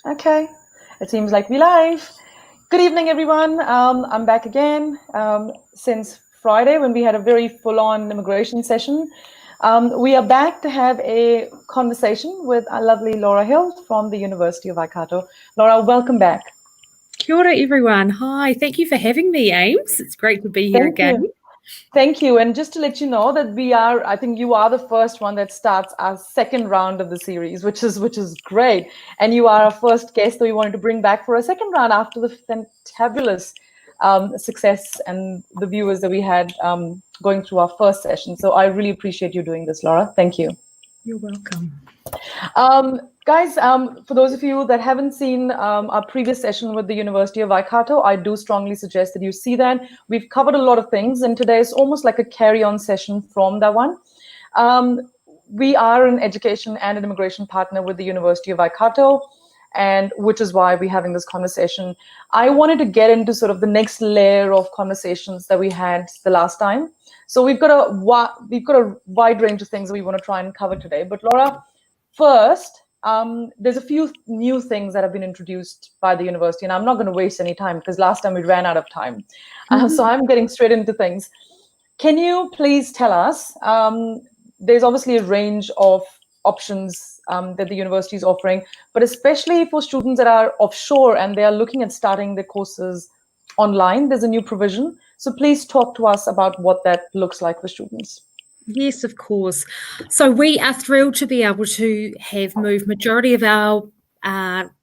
Okay, it seems like we live. Good evening, everyone. I'm back again since Friday when we had a very full-on immigration session. We are back to have a conversation with our lovely Laura Hill from the University of Waikato. Laura, welcome back. Kia ora, everyone. Hi, thank you for having me, Ames. It's great to be here again. Thank you. And just to let you know that I think you are the first one that starts our second round of the series, which is great. And you are our first guest that we wanted to bring back for a second round after the fantabulous success and the viewers that we had going through our first session. So I really appreciate you doing this, Laura. Thank you. You're welcome. Guys, for those of you that haven't seen our previous session with the University of Waikato, I do strongly suggest that you see that. We've covered a lot of things, and today is almost like a carry-on session from that one. We are an education and an immigration partner with the University of Waikato, and which is why we're having this conversation. I wanted to get into sort of the next layer of conversations that we had the last time. So we've got a wide range of things that we want to try and cover today. But Laura, first, there's a few new things that have been introduced by the university, and I'm not going to waste any time because last time we ran out of time. So I'm getting straight into things. Can you please tell us, there's obviously a range of options that the university is offering, but especially for students that are offshore and they are looking at starting their courses online, there's a new provision. So please talk to us about what that looks like for students. Yes, of course. So we are thrilled to be able to have moved majority of our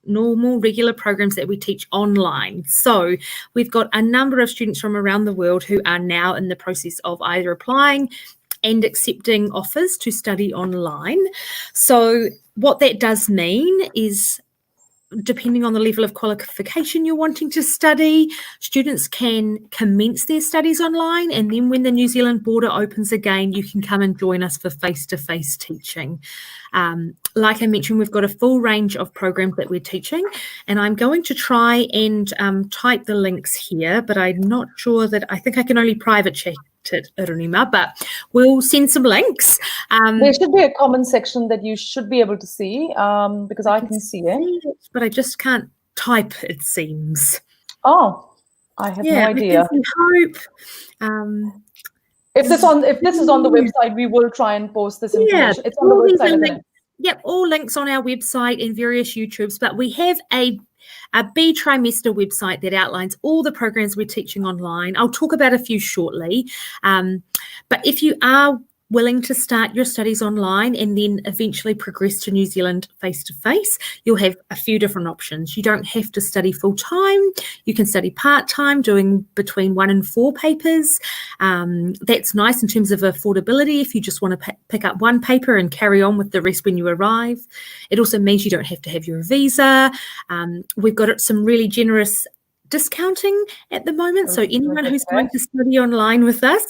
normal regular programs that we teach online. So we've got a number of students from around the world who are now in the process of either applying and accepting offers to study online. So what that does mean is, depending on the level of qualification you're wanting to study, students can commence their studies online, and then when the New Zealand border opens again, you can come and join us for face-to-face teaching. Like I mentioned, we've got a full range of programs that we're teaching, and I'm going to try and type the links here, but I'm not sure that, I think I can only private chat it, Irunima, but we'll send some links. There should be a comment section that you should be able to see because I can see it. But I just can't type, it seems. Oh, I have no idea. I hope. If this is on the website, we will try and post this information. It's on the website, isn't it? Yep, all links on our website and various YouTubes, but we have a B trimester website that outlines all the programs we're teaching online. I'll talk about a few shortly, but if you are willing to start your studies online and then eventually progress to New Zealand face-to-face, you'll have a few different options. You don't have to study full-time. You can study part-time, doing between 1 and 4 papers. That's nice in terms of affordability if you just want to pick up one paper and carry on with the rest when you arrive. It also means you don't have to have your visa. We've got some really generous discounting at the moment. So anyone who's going to study online with us,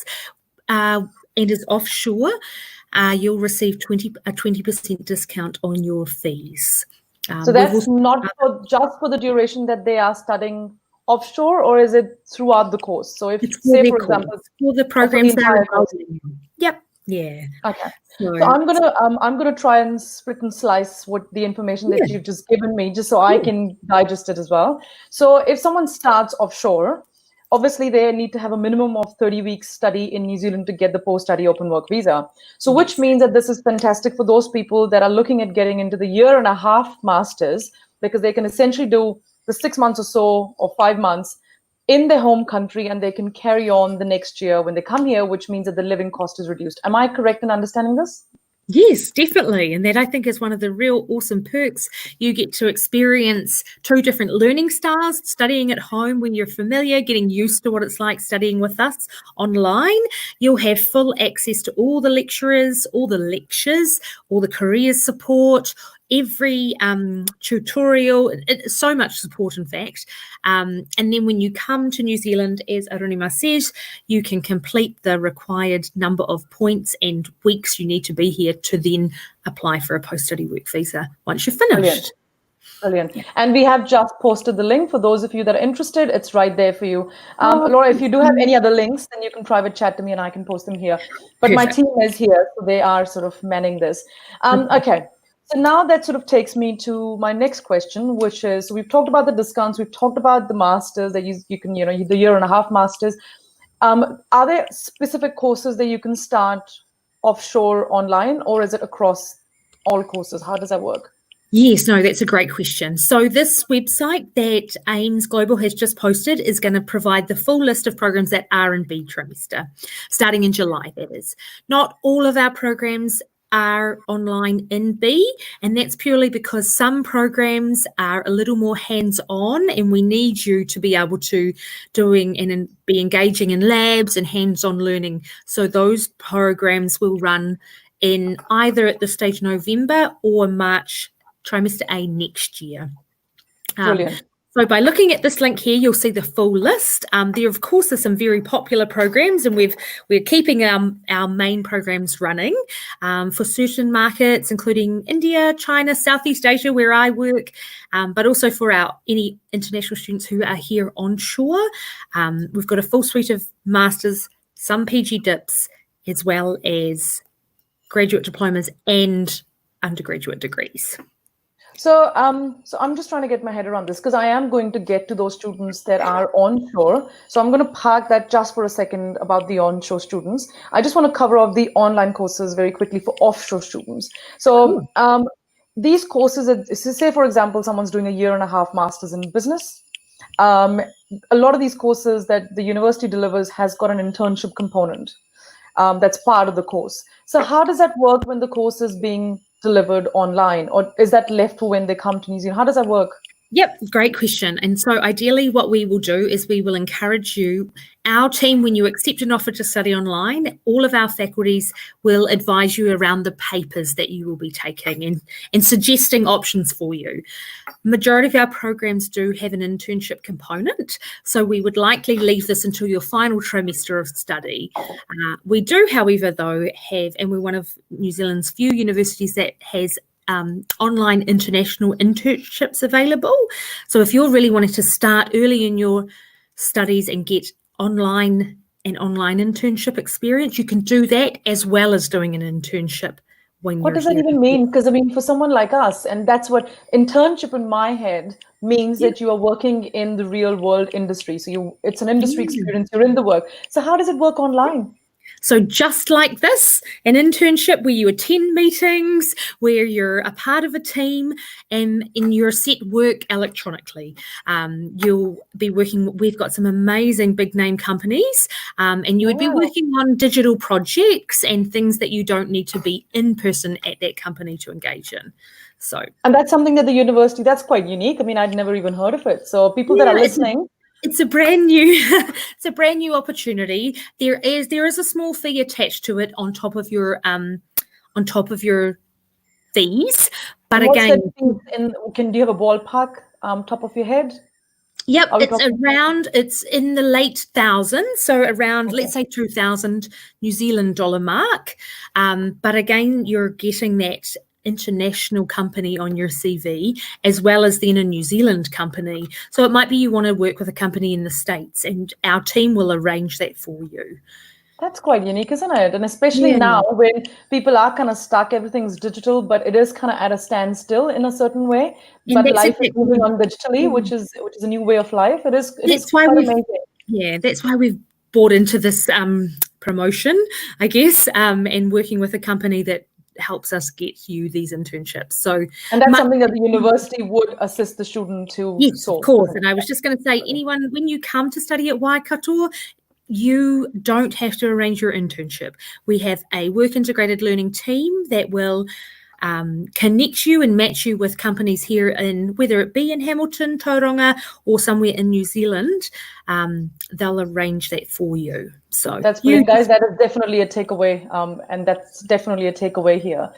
and is offshore, you'll receive a 20% discount on your fees. So that's not just for the duration that they are studying offshore, or is it throughout the course? So if, say, for example, for the programs that are Yep. Yeah. Okay. So I'm gonna try and split and slice what the information that you've just given me, just so I can digest it as well. So if someone starts offshore, obviously they need to have a minimum of 30 weeks study in New Zealand to get the post-study open work visa. So which means that this is fantastic for those people that are looking at getting into the 1.5 year masters, because they can essentially do the 6 months or so or 5 months in their home country, and they can carry on the next year when they come here, which means that the living cost is reduced. Am I correct in understanding this? Yes, definitely. And that, I think, is one of the real awesome perks. You get to experience 2 different learning styles, studying at home when you're familiar, getting used to what it's like studying with us online. You'll have full access to all the lecturers, all the lectures, all the careers support, every tutorial, so much support, in fact. And then when you come to New Zealand, as Arunima says, you can complete the required number of points and weeks you need to be here to then apply for a post-study work visa once you're finished. Brilliant. And we have just posted the link for those of you that are interested. It's right there for you. Laura, if you do have any other links, then you can private chat to me and I can post them here. But my team is here, so they are sort of manning this. Okay. So now that sort of takes me to my next question, which is, so we've talked about the discounts, we've talked about the masters that you can, the 1.5 year masters. Are there specific courses that you can start offshore online, or is it across all courses? How does that work? Yes, no, that's a great question. So this website that AIMS Global has just posted is going to provide the full list of programs that are in B trimester, starting in July, that is. Not all of our programs are online in B, and that's purely because some programs are a little more hands-on, and we need you to be able to be engaging in labs and hands-on learning. So those programs will run in either at the stage November or March trimester A next year. Brilliant. So by looking at this link here, you'll see the full list. There, of course, are some very popular programs, and we're keeping our main programs running for certain markets, including India, China, Southeast Asia, where I work, but also for any international students who are here onshore. We've got a full suite of masters, some PG dips, as well as graduate diplomas and undergraduate degrees. So I'm just trying to get my head around this, because I am going to get to those students that are onshore. So I'm going to park that just for a second about the onshore students. I just want to cover off the online courses very quickly for offshore students. So these courses, say for example, someone's doing a 1.5 year masters in business. A lot of these courses that the university delivers has got an internship component that's part of the course. So how does that work when the course is being delivered online, or is that left for when they come to New Zealand? How does that work? Yep, great question. And so ideally what we will do is we will encourage you, our team, when you accept an offer to study online, all of our faculties will advise you around the papers that you will be taking and suggesting options for you. Majority of our programs do have an internship component, so we would likely leave this until your final trimester of study. We do, however, though, and we're one of New Zealand's few universities that has online international internships available. So if you're really wanting to start early in your studies and get online internship experience, you can do that as well as doing an internship when what does that even mean? Because I mean, for someone like us, and that's what internship in my head means, that you are working in the real world industry. So it's an industry experience, you're in the work. So how does it work online? So just like this, an internship where you attend meetings, where you're a part of a team, and in your set work electronically. You'll be working, we've got some amazing big name companies, and you would be working on digital projects and things that you don't need to be in person at that company to engage in. And that's something that the university, that's quite unique. I mean, I'd never even heard of it. So people that are listening, it's a brand new opportunity. There is a small fee attached to it on top of your fees. But again, do you have a ballpark top of your head? Yep, it's in the late thousands, so around let's say 2,000 New Zealand dollar mark. But again, you're getting that international company on your CV as well as then a New Zealand company. So it might be you want to work with a company in the States, and our team will arrange that for you. That's quite unique, isn't it? And especially now when people are kind of stuck, everything's digital, but it is kind of at a standstill in a certain way. But life is moving on digitally, which is a new way of life. It is quite amazing. Yeah, that's why we've bought into this promotion, I guess, and working with a company that helps us get you these internships. And that's something that the university would assist the student to solve. Of course. And I was just going to say, anyone, when you come to study at Waikato, you don't have to arrange your internship. We have a work integrated learning team that will connect you and match you with companies here in, whether it be in Hamilton, Tauranga, or somewhere in New Zealand. They'll arrange that for you. So that's brilliant, guys. That is definitely a takeaway, and that's definitely a takeaway here.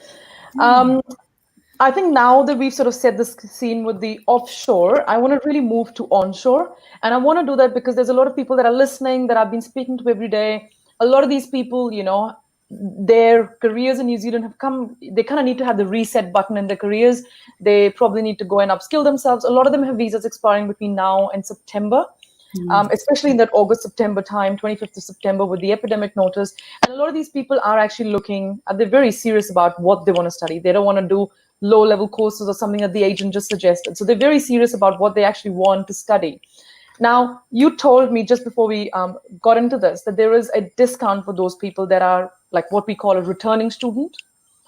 I think now that we've sort of set this scene with the offshore, I want to really move to onshore. And I want to do that because there's a lot of people that are listening that I've been speaking to every day. A lot of these people, their careers in New Zealand have come, they kind of need to have the reset button in their careers. They probably need to go and upskill themselves. A lot of them have visas expiring between now and September. Especially in that August-September time, 25th of September with the epidemic notice. And a lot of these people are actually they're very serious about what they want to study. They don't want to do low-level courses or something that the agent just suggested. So they're very serious about what they actually want to study. Now, you told me just before we got into this that there is a discount for those people that are like what we call a returning student,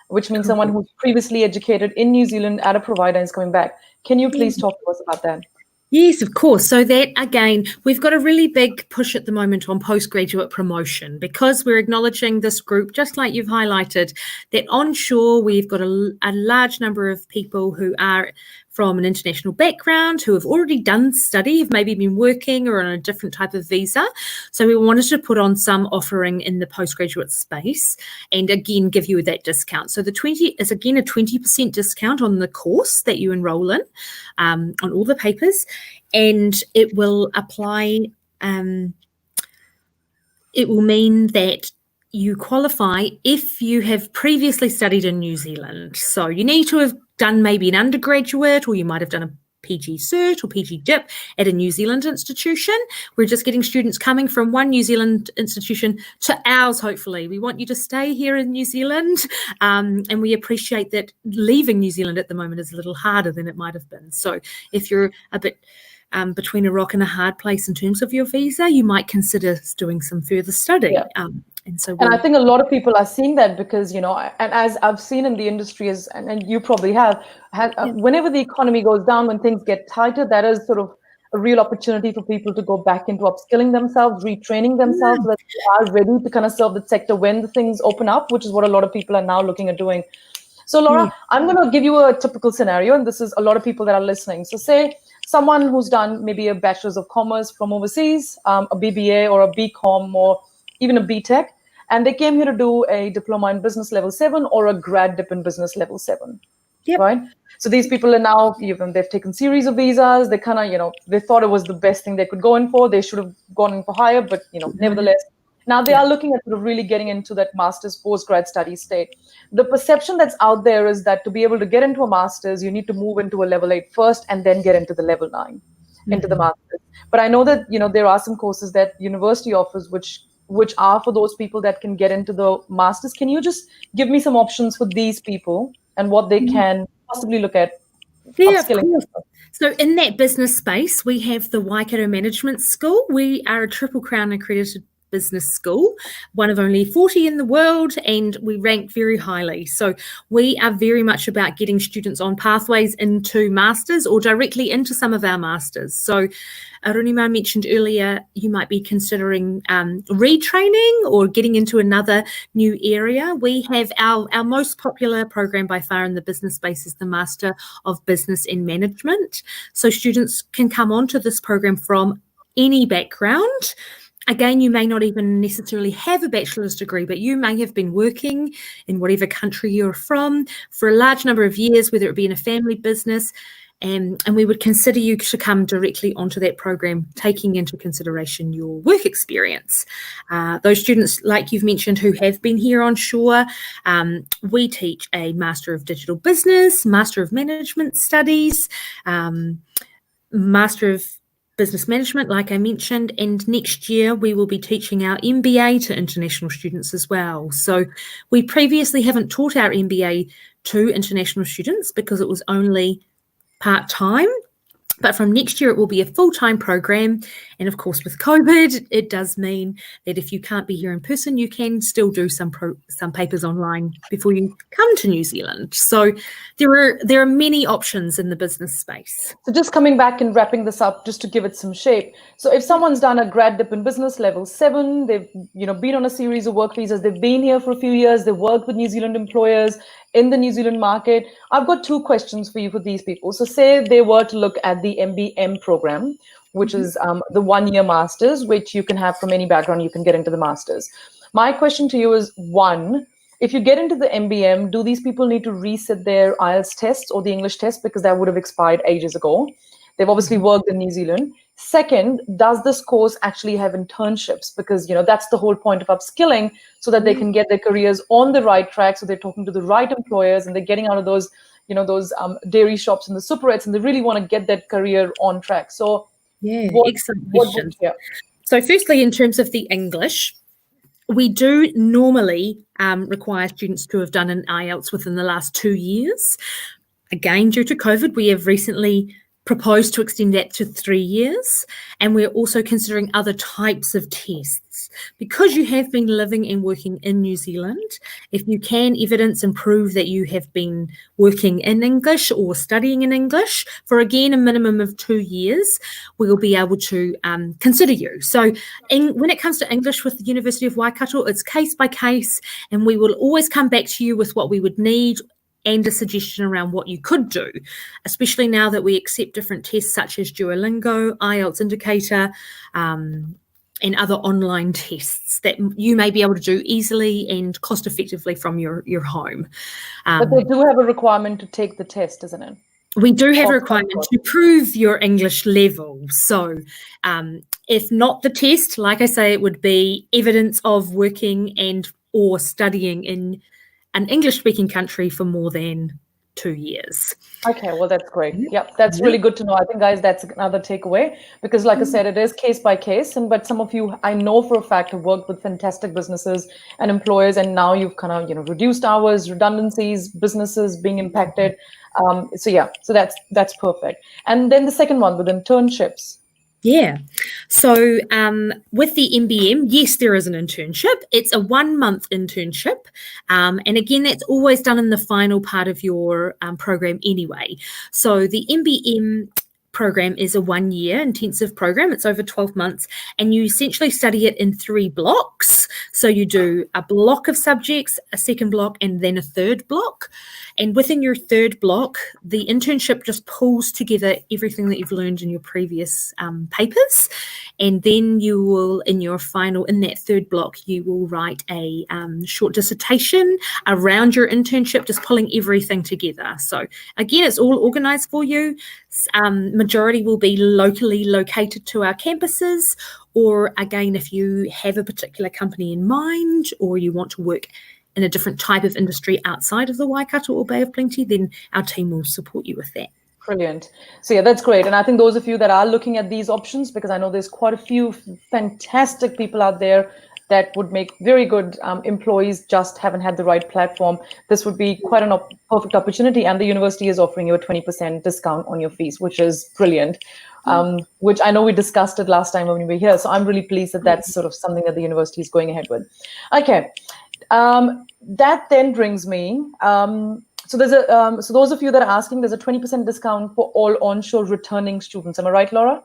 which means someone who's previously educated in New Zealand at a provider and is coming back. Can you please talk to us about that? Yes, of course. So that, again, we've got a really big push at the moment on postgraduate promotion because we're acknowledging this group, just like you've highlighted, that onshore we've got a large number of people who are from an international background, who have already done study, have maybe been working or on a different type of visa. So we wanted to put on some offering in the postgraduate space and again give you that discount. So the 20 is again a 20% discount on the course that you enroll in, on all the papers, and it will apply. It will mean that you qualify if you have previously studied in New Zealand. So you need to have done maybe an undergraduate, or you might have done a PG Cert or PG Dip at a New Zealand institution. We're just getting students coming from one New Zealand institution to ours, hopefully. We want you to stay here in New Zealand, and we appreciate that leaving New Zealand at the moment is a little harder than it might have been. So if you're a bit between a rock and a hard place in terms of your visa, you might consider doing some further study. Yeah. And I think a lot of people are seeing that because, and as I've seen in the industry, and you probably have, whenever the economy goes down, when things get tighter, that is sort of a real opportunity for people to go back into upskilling themselves, retraining themselves, so that they are ready to kind of serve the sector when the things open up, which is what a lot of people are now looking at doing. So Laura, I'm going to give you a typical scenario, and this is a lot of people that are listening. So say someone who's done maybe a Bachelor's of Commerce from overseas, a BBA or a BCom or even a BTech, and they came here to do a Diploma in Business Level 7 or a grad dip in Business Level 7, right? So these people are now, they've taken series of visas, they kind of, they thought it was the best thing they could go in for, they should have gone in for higher, but, nevertheless, now they are looking at sort of really getting into that master's post-grad study state. The perception that's out there is that to be able to get into a master's, you need to move into a level 8 first and then get into the level 9, into the master's. But I know that, there are some courses that university offers which are for those people that can get into the master's. Can you just give me some options for these people and what they can possibly look at upskilling? So in that business space, we have the Waikato Management School. We are a Triple Crown accredited business school, one of only 40 in the world, and we rank very highly. So we are very much about getting students on pathways into masters or directly into some of our masters. So Arunima mentioned earlier, you might be considering retraining or getting into another new area. We have our most popular program by far in the business space is the Master of Business and Management. So students can come onto this program from any background. Again, you may not even necessarily have a bachelor's degree, but you may have been working in whatever country you're from for a large number of years, whether it be in a family business, and we would consider you to come directly onto that program, taking into consideration your work experience. Those students, like you've mentioned, who have been here onshore, we teach a Master of Digital Business, Master of Management Studies, Master of Business Management, like I mentioned, and next year we will be teaching our MBA to international students as well. So we previously haven't taught our MBA to international students because it was only part-time, but from next year it will be a full-time program. And of course with COVID, it does mean that if you can't be here in person, you can still do some papers online before you come to New Zealand. So there are many options in the business space. So just coming back and wrapping this up, just to give it some shape. So if someone's done a grad dip in Business Level 7, they've been on a series of work visas, they've been here for a few years, they've worked with New Zealand employers in the New Zealand market. I've got two questions for you for these people. So say they were to look at the MBM program, which is the 1-year master's, which you can have from any background, you can get into the master's. My question to you is, one, if you get into the MBM, do these people need to resit their IELTS tests or the English test because that would have expired ages ago? They've obviously worked in New Zealand. Second, does this course actually have internships? Because, that's the whole point of upskilling, so that they can get their careers on the right track. So they're talking to the right employers and they're getting out of those, those dairy shops and the superettes, and they really want to get that career on track. So excellent question. So firstly, in terms of the English, we do normally require students to have done an IELTS within the last 2 years. Again, due to COVID, we have recently proposed to extend that to 3 years, and we're also considering other types of tests. Because you have been living and working in New Zealand, if you can evidence and prove that you have been working in English or studying in English for, again, a minimum of 2 years, we'll be able to consider you. So when it comes to English with the University of Waikato, it's case by case, and we will always come back to you with what we would need and a suggestion around what you could do, especially now that we accept different tests such as Duolingo, IELTS Indicator, and other online tests that you may be able to do easily and cost effectively from your home. But they do have a requirement to take the test, isn't it? We do have a requirement to prove your English level. So if not the test, like I say, it would be evidence of working and or studying in an English-speaking country for more than 2 years. Okay, well, that's great. Yep, that's really good to know. I think, guys, that's another takeaway because, like I said, it is case by case. But some of you, I know for a fact, have worked with fantastic businesses and employers, and now you've kind of, reduced hours, redundancies, businesses being impacted. So that's perfect. And then the second one with internships. Yeah. So with the MBM, yes, there is an internship. It's a 1-month internship. And again, that's always done in the final part of your program anyway. So the MBM program is a 1-year intensive program. It's over 12 months, and you essentially study it in 3 blocks. So you do a block of subjects, a second block, and then a third block. And within your third block, the internship just pulls together everything that you've learned in your previous papers. And then you will, in that third block, you will write a short dissertation around your internship, just pulling everything together. So again, it's all organized for you. Majority will be locally located to our campuses, or again, if you have a particular company in mind or you want to work in a different type of industry outside of the Waikato or Bay of Plenty, then our team will support you with that. Brilliant. So yeah, that's great. And I think those of you that are looking at these options, because I know there's quite a few fantastic people out there that would make very good employees, just haven't had the right platform. This would be quite a perfect opportunity. And the university is offering you a 20% discount on your fees, which is brilliant, which I know we discussed it last time when we were here. So I'm really pleased that that's sort of something that the university is going ahead with. Okay. That then brings me, so those of you that are asking, there's a 20% discount for all onshore returning students. Am I right, Laura?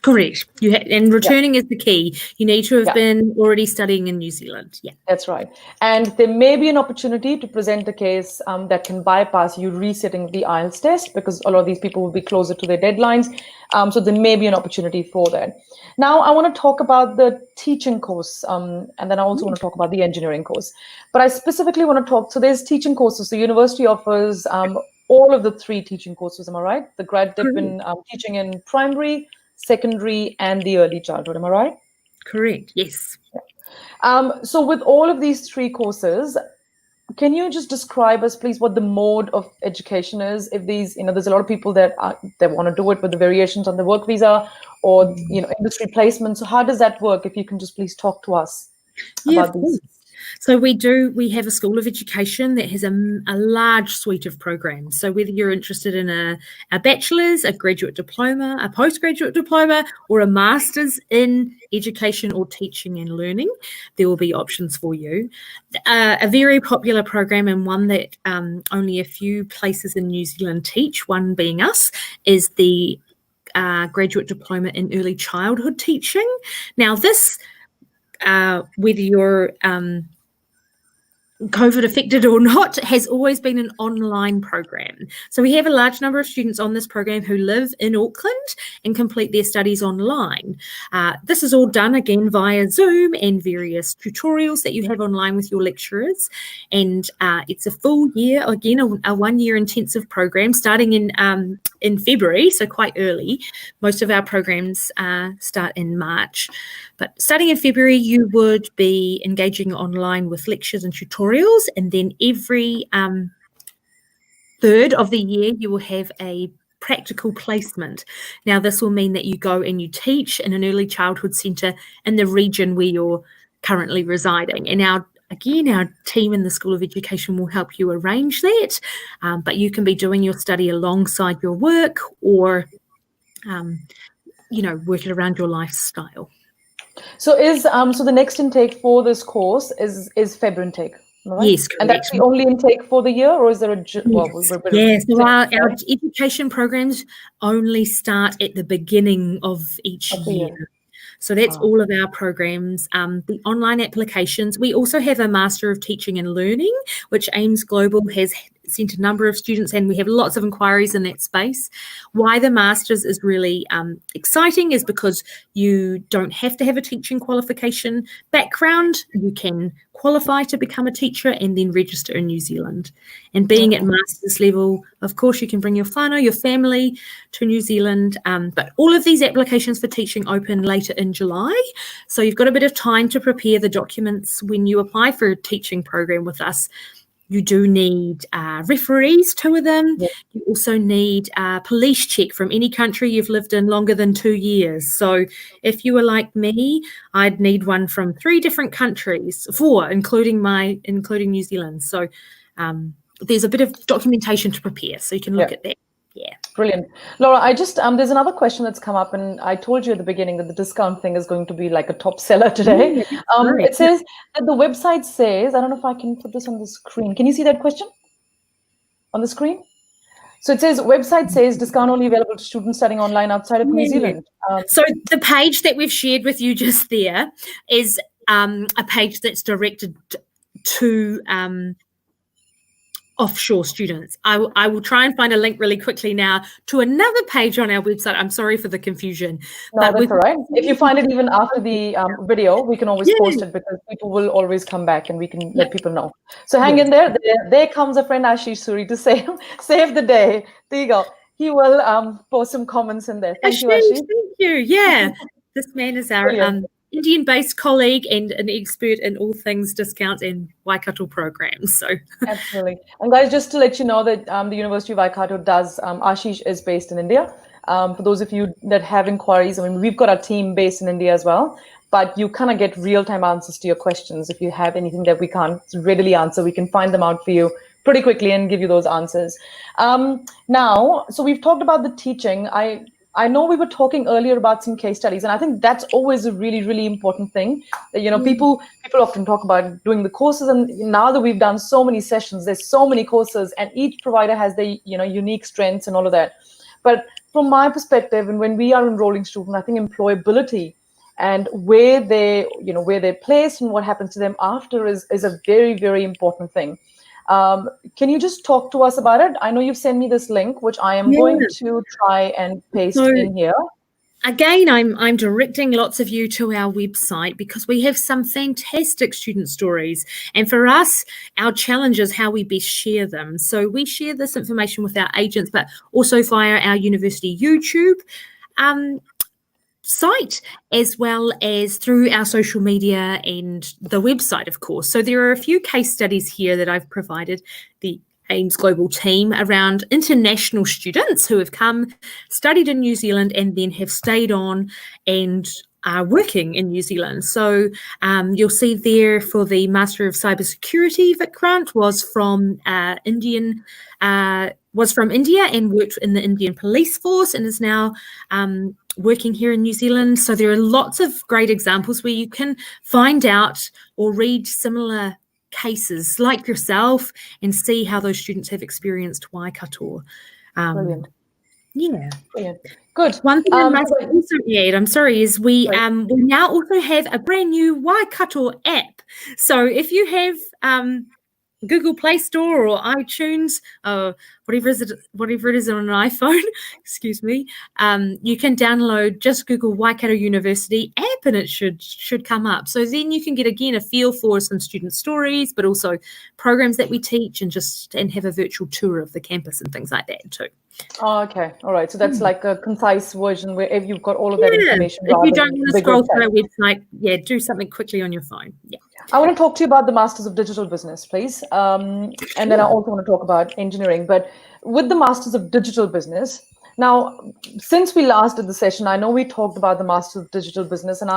Correct. And returning is the key. You need to have been already studying in New Zealand. Yeah, that's right. And there may be an opportunity to present a case that can bypass you resetting the IELTS test, because a lot of these people will be closer to their deadlines. So there may be an opportunity for that. Now, I want to talk about the teaching course, and then I also want to talk about the engineering course. But I specifically want to talk, so there's teaching courses. The university offers all of the 3 teaching courses, am I right? The grad dip in teaching in primary, secondary, and the early childhood, am I right? Correct, yes. So with all of these 3 courses, can you just describe us, please, what the mode of education is? If these, there's a lot of people that want to do it with the variations on the work visa or, industry placement. So how does that work? If you can just please talk to us about these. So we have a school of education that has a large suite of programs. So whether you're interested in a bachelor's, a graduate diploma, a postgraduate diploma, or a master's in education or teaching and learning, there will be options for you. A very popular program, and one that only a few places in New Zealand teach, one being us, is the graduate diploma in early childhood teaching. Now this, whether you're COVID affected or not, has always been an online program. So we have a large number of students on this program who live in Auckland and complete their studies online. This is all done again via Zoom and various tutorials that you have online with your lecturers. And it's a full year, again, a 1-year intensive program starting in February, so quite early. Most of our programs start in March. But starting in February, you would be engaging online with lectures and tutorials, and then every third of the year, you will have a practical placement. Now, this will mean that you go and you teach in an early childhood centre in the region where you're currently residing. And again, our team in the School of Education will help you arrange that, but you can be doing your study alongside your work or, work it around your lifestyle. So so the next intake for this course is February intake, right? Yes, correct. And that's the only intake for the year, or is there Yes. So our education programs only start at the beginning of each year. So that's all of our programs. The online applications. We also have a Master of Teaching and Learning, which Ames Global has sent a number of students, and we have lots of inquiries in that space. Why the Masters is really exciting is because you don't have to have a teaching qualification background. You can qualify to become a teacher and then register in New Zealand. And being at Masters level, of course, you can bring your whānau, your family to New Zealand. But all of these applications for teaching open later in July. So you've got a bit of time to prepare the documents when you apply for a teaching program with us. You do need referees, 2 of them. Yep. You also need a police check from any country you've lived in longer than 2 years. So if you were like me, I'd need one from 3 different countries, 4, including New Zealand. So there's a bit of documentation to prepare, so you can look at that. Yeah. Brilliant. Laura, I just, there's another question that's come up, and I told you at the beginning that the discount thing is going to be like a top seller today. It says that the website says, I don't know if I can put this on the screen. Can you see that question on the screen? So it says, website says discount only available to students studying online outside of New Zealand. So the page that we've shared with you just there is a page that's directed to offshore students. I will try and find a link really quickly now to another page on our website. I'm sorry for the confusion. No, that's all right. If you find it even after the video, we can always post it, because people will always come back and we can let people know. So hang in there. There comes a friend Ashish Suri to save the day. There you go. He will post some comments in there. Thank you, Ashish. Thank you. Yeah. This man is our Indian-based colleague and an expert in all things discount and Waikato programs. So absolutely. And guys, just to let you know that the University of Waikato does, Ashish is based in India. For those of you that have inquiries, I mean, we've got our team based in India as well, but you kind of get real-time answers to your questions. If you have anything that we can't readily answer, we can find them out for you pretty quickly and give you those answers. Now, so we've talked about the teaching. I know we were talking earlier about some case studies, and I think that's always a really, really important thing. That, people often talk about doing the courses, and now that we've done so many sessions, there's so many courses, and each provider has their unique strengths and all of that. But from my perspective, and when we are enrolling students, I think employability and where they're placed and what happens to them after is a very, very important thing. Can you just talk to us about it? I know you've sent me this link, which I am going to try and paste in here. Again, I'm directing lots of you to our website because we have some fantastic student stories. And for us, our challenge is how we best share them. So we share this information with our agents, but also via our university YouTube site, as well as through our social media and the website, of course. So there are a few case studies here that I've provided the Ames Global team around international students who have come, studied in New Zealand, and then have stayed on and are working in New Zealand. So you'll see there for the Master of Cybersecurity, Vikrant was from India and worked in the Indian police force and is now working here in New Zealand. So there are lots of great examples where you can find out or read similar cases like yourself and see how those students have experienced Waikato. Brilliant. Yeah. Brilliant. Good. One thing I must also add, I'm sorry, is we now also have a brand new Waikato app. So if you have Google Play Store or iTunes, whatever it is on an iPhone, excuse me, you can download, just Google Waikato University app and it should come up. So then you can get, again, a feel for some student stories, but also programs that we teach and have a virtual tour of the campus and things like that too. Oh, okay. All right. So that's like a concise version where if you've got all of that information. If you don't want to scroll through our website, do something quickly on your phone. Yeah. I want to talk to you about the Masters of Digital Business, please. And then I also want to talk about engineering. But with the Masters of Digital Business, Now, since we last did the session, I know we talked about the Master of Digital Business, and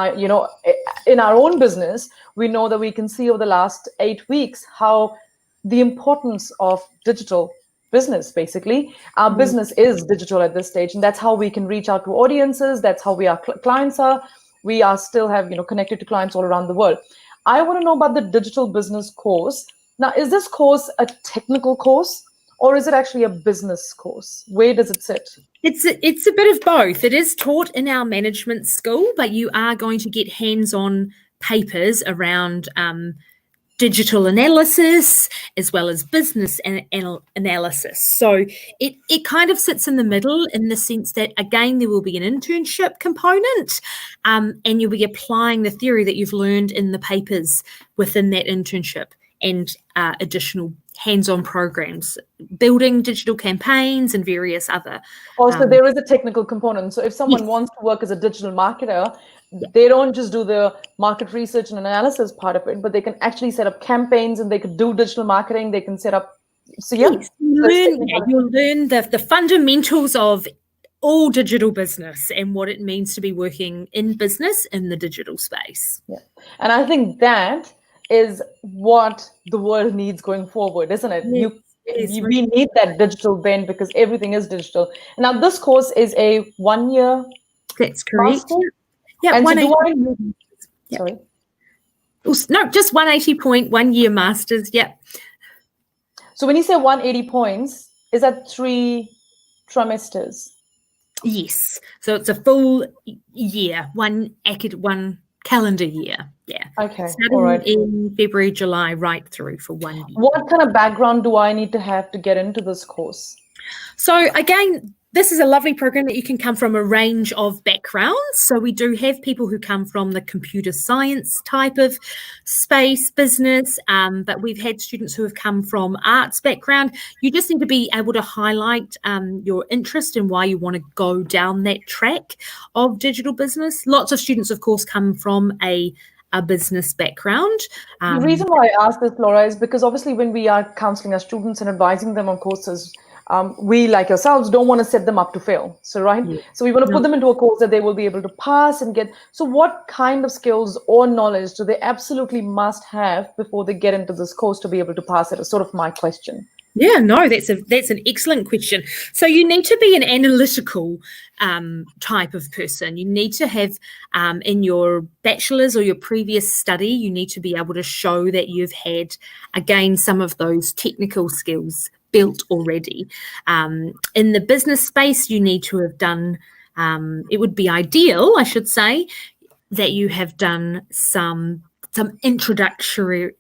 in our own business, we know that we can see over the last 8 weeks how the importance of digital business, basically. Our business is digital at this stage, and that's how we can reach out to audiences. That's how our clients are. We are still connected to clients all around the world. I want to know about the digital business course. Now, is this course a technical course, or is it actually a business course? Where does it sit? It's a bit of both. It is taught in our management school, but you are going to get hands-on papers around digital analysis as well as business analysis. So it kind of sits in the middle in the sense that, again, there will be an internship component and you'll be applying the theory that you've learned in the papers within that internship and additional hands-on programs, building digital campaigns and various other. Also, there is a technical component. So if someone wants to work as a digital marketer, they don't just do the market research and analysis part of it, but they can actually set up campaigns and they could do digital marketing. They can set up. So you'll learn the fundamentals of all digital business and what it means to be working in business in the digital space. Yeah. And I think that is what the world needs going forward, isn't it? We need that digital bend because everything is digital. Now, this course is a 1 year. That's correct. Master? Yeah, and sorry. No, just 180 point 1 year masters. Yeah. So when you say 180 points, is that 3 trimesters? Yes. So it's a full year, one calendar year. Yeah. Okay. Starting all right. in February, July, right through for 1 year. What kind of background do I need to have to get into this course? So again, this is a lovely program that you can come from a range of backgrounds. So we do have people who come from the computer science type of space, business, but we've had students who have come from arts background. You just need to be able to highlight your interest and why you want to go down that track of digital business. Lots of students, of course, come from a business background. The reason why I ask this, Laura, is because obviously when we are counseling our students and advising them on courses, we, like yourselves, don't want to set them up to fail. So, right? Yeah. So we want to put them into a course that they will be able to pass and get. So what kind of skills or knowledge do they absolutely must have before they get into this course to be able to pass it? Is sort of my question. Yeah, no, that's an excellent question. So you need to be an analytical type of person. You need to have in your bachelor's or your previous study, you need to be able to show that you've had, again, some of those technical skills built already. In the business space, you need to have done, it would be ideal, I should say, that you have done some introductory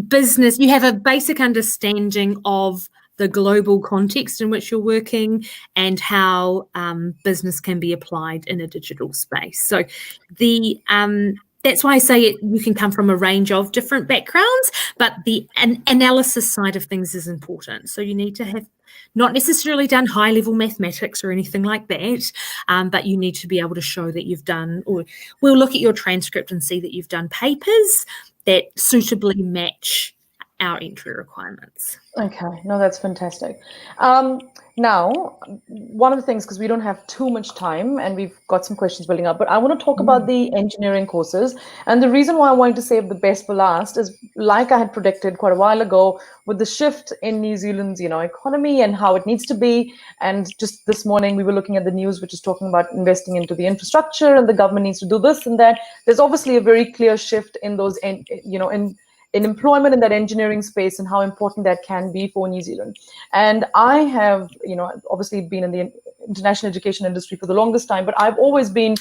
business. You have a basic understanding of the global context in which you're working and how business can be applied in a digital space. So that's why I say you can come from a range of different backgrounds, but the analysis side of things is important. So you need to have not necessarily done high-level mathematics or anything like that, but you need to be able to show that you've done, or we'll look at your transcript and see that you've done papers that suitably match our entry requirements. Okay, no, that's fantastic. Now, one of the things, because we don't have too much time and we've got some questions building up, but I want to talk about the engineering courses. And the reason why I wanted to save the best for last is, like I had predicted quite a while ago, with the shift in New Zealand's economy and how it needs to be. And just this morning, we were looking at the news, which is talking about investing into the infrastructure and the government needs to do this and that. There's obviously a very clear shift in those, in employment in that engineering space and how important that can be for New Zealand. And I have, obviously been in the international education industry for the longest time, but I've always been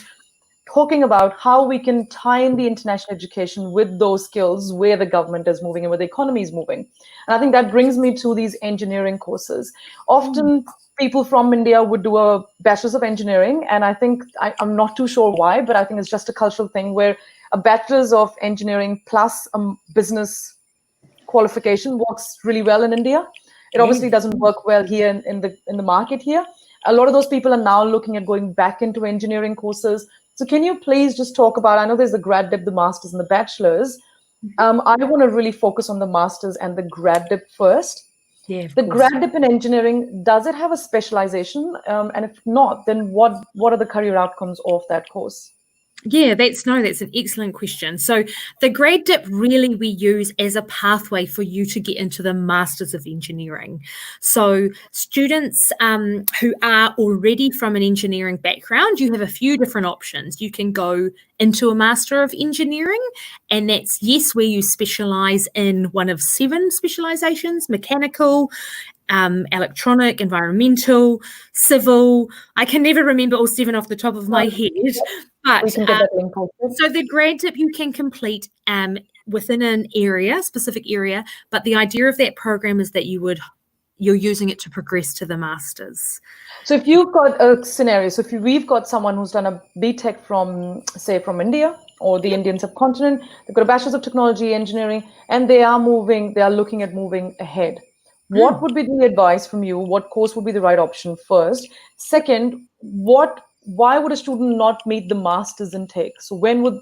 talking about how we can tie in the international education with those skills where the government is moving and where the economy is moving. And I think that brings me to these engineering courses. Often people from India would do a bachelor's of engineering, and I think, I'm not too sure why, but I think it's just a cultural thing where a bachelor's of engineering plus a business qualification works really well in India. It obviously doesn't work well here in the market here. A lot of those people are now looking at going back into engineering courses. So can you please just talk about, I know there's the grad dip, the masters and the bachelors. I want to really focus on the masters and the grad dip first. Yeah, of The course. grad dip in engineering, does it have a specialization? And if not, then what are the career outcomes of that course? Yeah, that's an excellent question. So the grad dip really we use as a pathway for you to get into the Masters of Engineering. So students who are already from an engineering background, you have a few different options. You can go into a Master of Engineering, and that's, yes, where you specialize in one of 7 specializations: mechanical, electronic, environmental, civil. I can never remember all 7 off the top of my head. But We can get that link posted. so the grad dip you can complete within an area, specific area, but the idea of that program is that you're using it to progress to the masters. So if you've got a scenario, so if we've got someone who's done a BTech from, say, from India or the Indian subcontinent, they've got a Bachelor's of Technology Engineering, and they are looking at moving ahead. What would be the advice from you? What course would be the right option first? Second, why would a student not meet the master's intake? So when would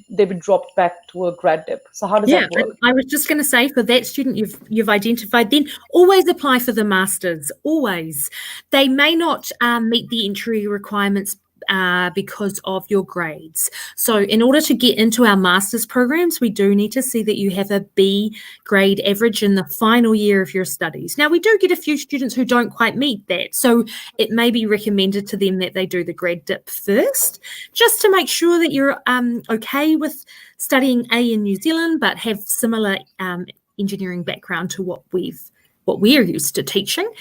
they be dropped back to a grad dip? So how does that work? I was just going to say, for that student you've identified, then always apply for the masters. Always. They may not meet the entry requirements because of your grades. So in order to get into our master's programs, we do need to see that you have a B grade average in the final year of your studies. Now, we do get a few students who don't quite meet that. So it may be recommended to them that they do the grad dip first, just to make sure that you're okay with studying in New Zealand, but have similar engineering background to what we're used to teaching.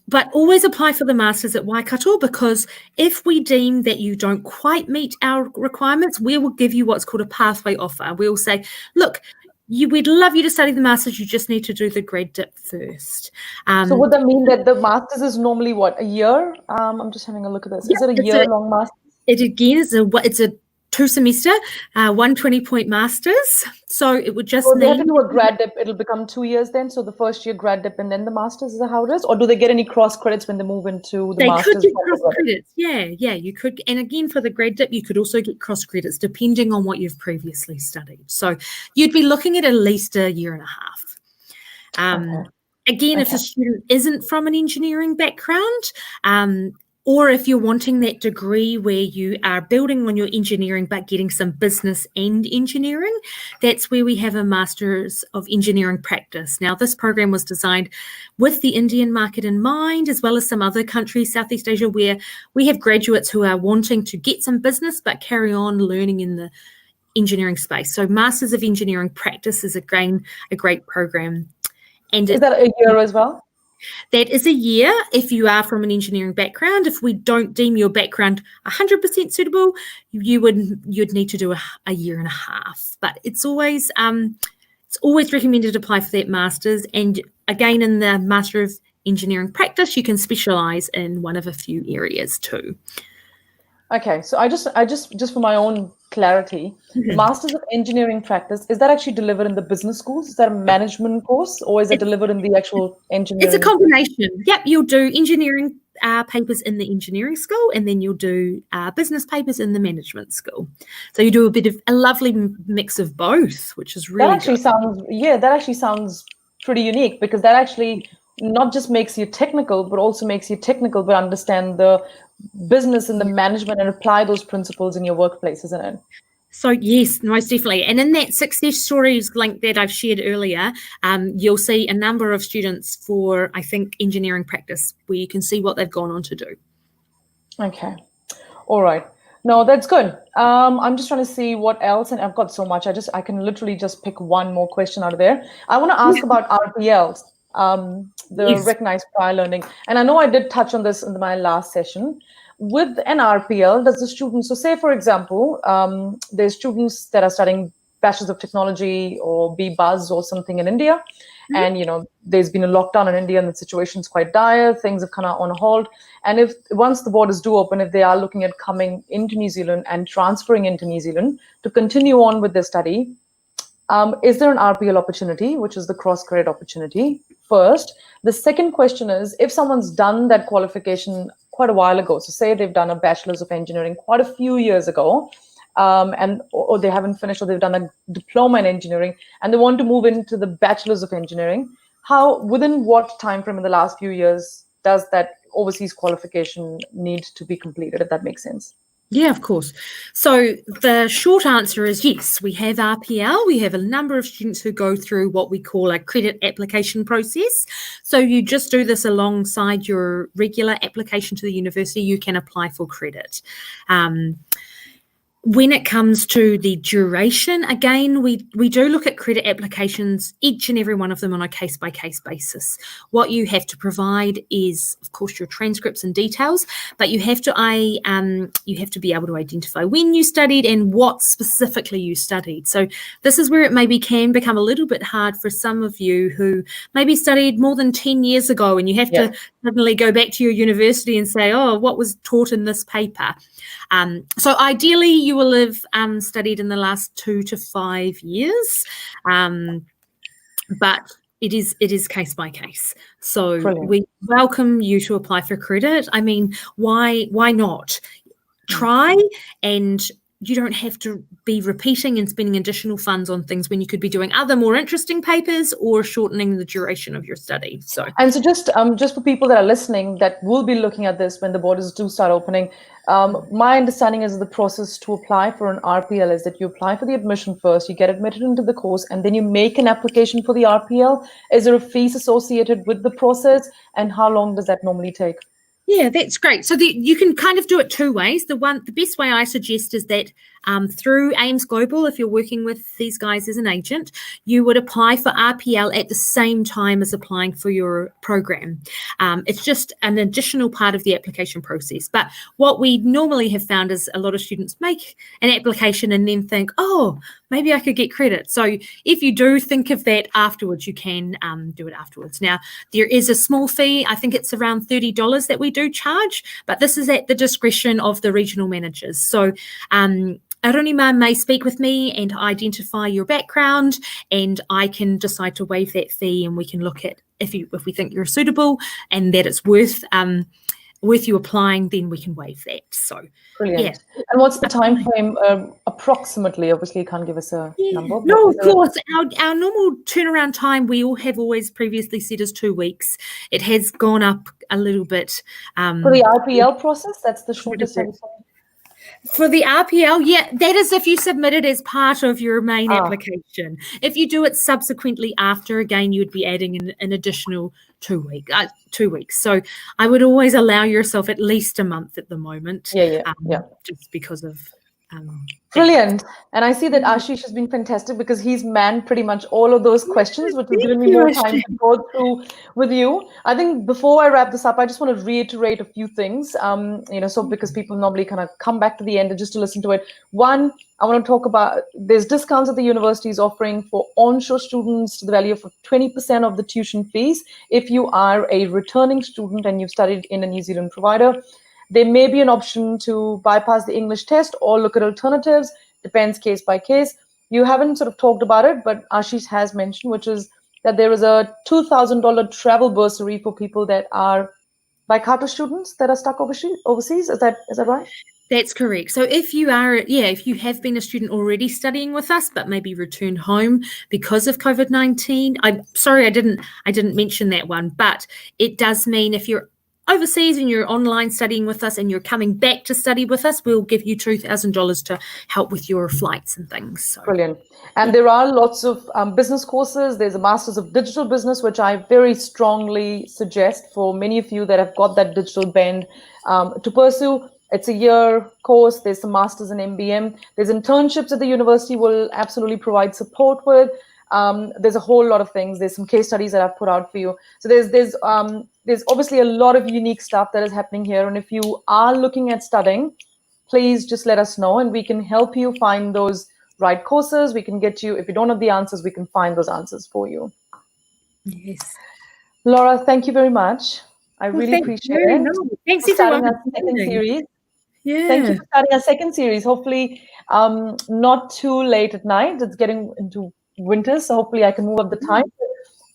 But always apply for the Masters at Waikato, because if we deem that you don't quite meet our requirements, we will give you what's called a pathway offer. We'll say, look, we'd love you to study the Masters, you just need to do the grad dip first. So would that mean that the Masters is normally what, a year? I'm just having a look at this. Is it a year-long Masters? It again is it's a 2-semester, 120-point Masters. So it would just they have to do a grad dip. It'll become 2 years then. So the first year grad dip and then the Masters, is that how it is? Or do they get any cross credits when they move into the Masters? They could get cross credits. Yeah, you could. And again, for the grad dip, you could also get cross credits depending on what you've previously studied. So you'd be looking at least a year and a half. Again, if a student isn't from an engineering background, or if you're wanting that degree where you are building on your engineering but getting some business and engineering, that's where we have a Masters of Engineering Practice. Now, this program was designed with the Indian market in mind, as well as some other countries, Southeast Asia, where we have graduates who are wanting to get some business but carry on learning in the engineering space. So Masters of Engineering Practice is, again, a great program. And is that a year as well? That is a year if you are from an engineering background. If we don't deem your background 100% suitable, you'd need to do a year and a half. But it's always recommended to apply for that Masters. And again, in the Master of Engineering Practice, you can specialise in one of a few areas too. Okay, so I just for my own clarity, Masters of Engineering Practice, is that actually delivered in the business schools? Is that a management course, or is it delivered in the actual engineering? It's a combination. Yep, you'll do engineering papers in the engineering school, and then you'll do business papers in the management school. So you do a lovely mix of both, which is really that actually sounds pretty unique, because that actually not just makes you technical, but also makes you technical but understand the business and the management and apply those principles in your workplace, isn't it? So yes, most definitely. And in that success stories link that I've shared earlier, you'll see a number of students for, I think, engineering practice, where you can see what they've gone on to do. Okay. All right. No, that's good. I'm just trying to see what else, and I've got so much. I can literally just pick one more question out of there. I want to ask about RPLs, the recognized prior learning. And I know I did touch on this in my last session. With an RPL, does the student, so say, for example, there's students that are studying Bachelor's of Technology or BBuzz or something in India, and, there's been a lockdown in India and the situation's quite dire, things have kind of on hold. And if once the borders do open, if they are looking at coming into New Zealand and transferring into New Zealand to continue on with their study, is there an RPL opportunity, which is the cross-credit opportunity first? The second question is, if someone's done that qualification quite a while ago, so say they've done a Bachelor's of Engineering quite a few years ago, or they haven't finished, or they've done a Diploma in Engineering, and they want to move into the Bachelor's of Engineering, within what time frame in the last few years does that overseas qualification need to be completed, if that makes sense? Yeah, of course. So the short answer is yes, we have RPL. We have a number of students who go through what we call a credit application process. So you just do this alongside your regular application to the university. You can apply for credit. When it comes to the duration, again, we do look at credit applications, each and every one of them on a case-by-case basis. What you have to provide is, of course, your transcripts and details, but you have to be able to identify when you studied and what specifically you studied. So this is where it maybe can become a little bit hard for some of you who maybe studied more than 10 years ago, and you have to suddenly go back to your university and say, oh, what was taught in this paper? So ideally, you will have studied in the last 2 to 5 years, but it is case by case. So Brilliant. We welcome you to apply for credit. I mean, why not? Try, and you don't have to be repeating and spending additional funds on things when you could be doing other more interesting papers or shortening the duration of your study. So just for people that are listening that will be looking at this when the borders do start opening, my understanding is the process to apply for an RPL is that you apply for the admission first, you get admitted into the course, and then you make an application for the RPL. Is there a fees associated with the process, and how long does that normally take? Yeah, that's great. So you can kind of do it two ways. The best way I suggest is that through Ames Global, if you're working with these guys as an agent, you would apply for RPL at the same time as applying for your program. It's just an additional part of the application process. But what we normally have found is a lot of students make an application and then think, oh, maybe I could get credit. So if you do think of that afterwards, you can do it afterwards. Now, there is a small fee. I think it's around $30 that we do charge, but this is at the discretion of the regional managers. So Arunima may speak with me and identify your background, and I can decide to waive that fee, and we can look at if we think you're suitable and that it's worth you applying, then we can waive that. So brilliant. Yeah. And what's the time frame approximately? Obviously, you can't give us a number. No, of course. Our normal turnaround time, we all have always previously said is 2 weeks. It has gone up a little bit. For the RPL process, that's the shortest. For the RPL, yeah, that is if you submit it as part of your main application. If you do it subsequently after, again, you would be adding an additional 2 weeks. So I would always allow yourself at least a month at the moment. Just because of brilliant. And I see that Ashish has been fantastic because he's manned pretty much all of those questions, which has given me more time to go through with you. I think before I wrap this up, I just want to reiterate a few things, so because people normally kind of come back to the end and just to listen to it. One, I want to talk about there's discounts that the university is offering for onshore students to the value of 20% of the tuition fees. If you are a returning student and you've studied in a New Zealand provider, there may be an option to bypass the English test or look at alternatives. Depends case by case. You haven't sort of talked about it, but Ashish has mentioned, which is that there is a $2,000 travel bursary for people that are Waikato students that are stuck overseas. Is that right? That's correct. So if you have been a student already studying with us, but maybe returned home because of COVID-19, I'm sorry I didn't mention that one, but it does mean if you're overseas and you're online studying with us and you're coming back to study with us, we'll give you $2,000 to help with your flights and things. So. Brilliant. And there are lots of business courses. There's a Masters of Digital Business, which I very strongly suggest for many of you that have got that digital bend to pursue. It's a year course. There's some Masters in MBM. There's internships that the university will absolutely provide support with. There's a whole lot of things. There's some case studies that I've put out for you. So there's obviously a lot of unique stuff that is happening here. And if you are looking at studying, please just let us know and we can help you find those right courses. We can get you, if you don't have the answers, we can find those answers for you. Yes. Laura, thank you very much. I really appreciate it. No, thanks for starting our second series. Yeah. Thank you for starting our second series. Hopefully not too late at night. It's getting into winter, so hopefully I can move up the time.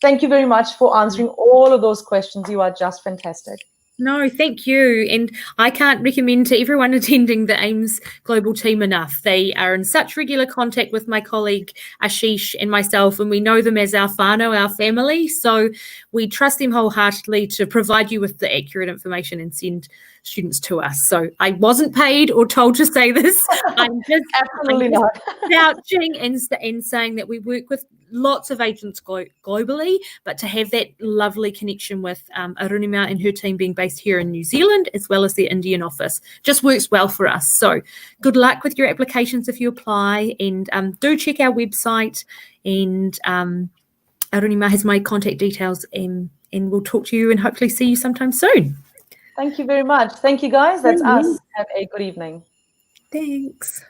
Thank you very much for answering all of those questions. You are just fantastic. No, thank you. And I can't recommend to everyone attending the AIMS Global team enough. They are in such regular contact with my colleague Ashish and myself, and we know them as our whānau, our family. So we trust them wholeheartedly to provide you with the accurate information and send students to us. So I wasn't paid or told to say this. I'm just Absolutely not. vouching and saying that we work with lots of agents globally, but to have that lovely connection with Arunima and her team being based here in New Zealand, as well as their Indian office, just works well for us. So good luck with your applications if you apply, and do check our website, and Arunima has my contact details, and we'll talk to you and hopefully see you sometime soon. Thank you very much. Thank you, guys. That's us. Have a good evening. Thanks.